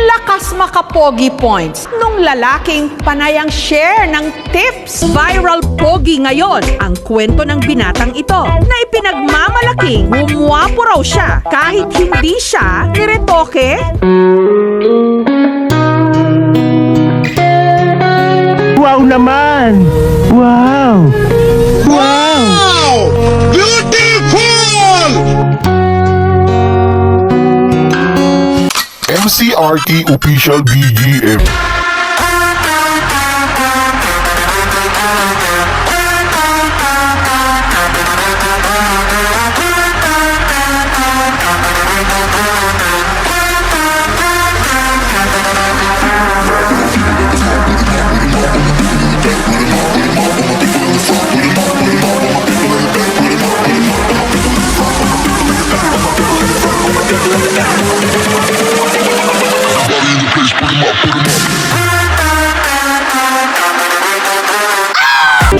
Lakas makapogi points nung lalaking panayang share ng tips. Viral pogi ngayon ang kwento ng binatang ito na ipinagmamalaking gumwapo raw siya kahit hindi siya niretoke. Wow naman! Wow! Wow! Beautiful! MCRT Official BGM.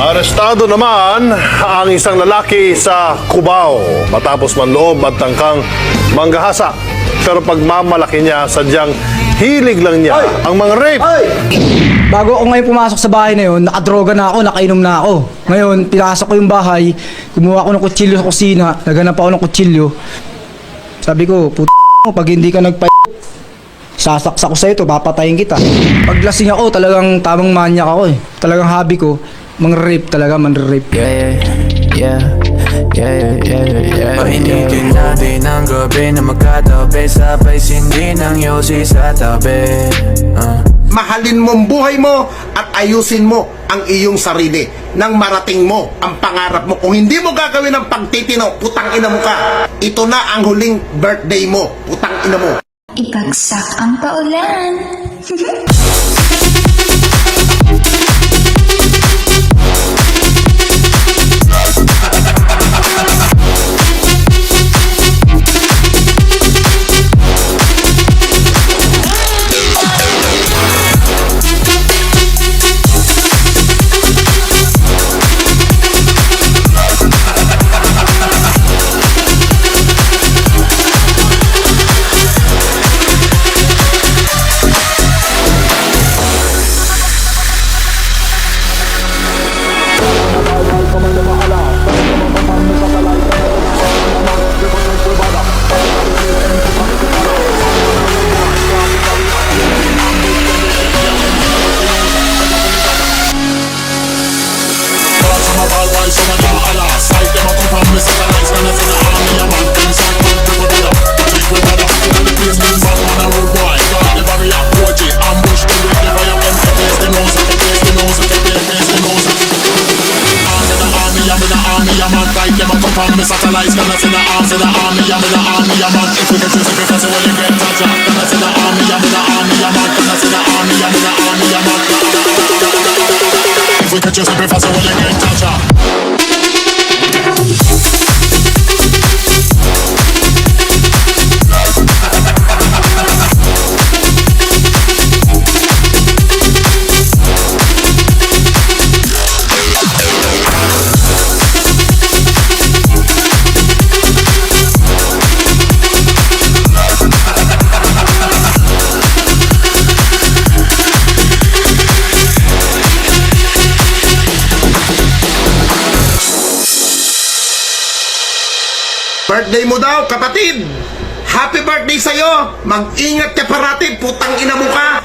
Arestado naman ang isang lalaki sa Cubao matapos manloob at tangkang manggahasa. Pero pagmamalaki niya, sadyang hilig lang niya ang mga rape. Bago ako ngayon pumasok sa bahay na yun, nakadroga na ako, nakainom na ako. Ngayon, pinasok ko yung bahay, kumuha ako ng kutsilyo sa kusina, naghanap ako ng kutsilyo. Sabi ko, pag hindi ka sasaksak ko sa'yo to, papatayin kita. Paglasing ako, talagang tamang manyak ako eh. Talagang hobby ko, mang-rape talaga, man-rape. Painitin natin ang gabi na magkatabi, sabay sindi ng yosi sa tabi. Mahalin mo ang buhay mo at ayusin mo ang iyong sarili nang marating mo ang pangarap mo. Kung hindi mo gagawin ang pagtitino, putang ina mo ka. Ito na ang huling birthday mo, putang ina mo. Ibagsak ang paulan. Satellites gonna send the arms to the army, I'm in the army, I'm on. If we can choose a professor, well, you get touch up. Gonna send the army, I'm in the army, I'm on. Gonna send the army, I'm in the army, I'm on. If we can choose a professor, well, you get touch up. Birthday mo daw, kapatid! Happy birthday sa'yo! Mag-ingat ka parati, putang ina mo ka!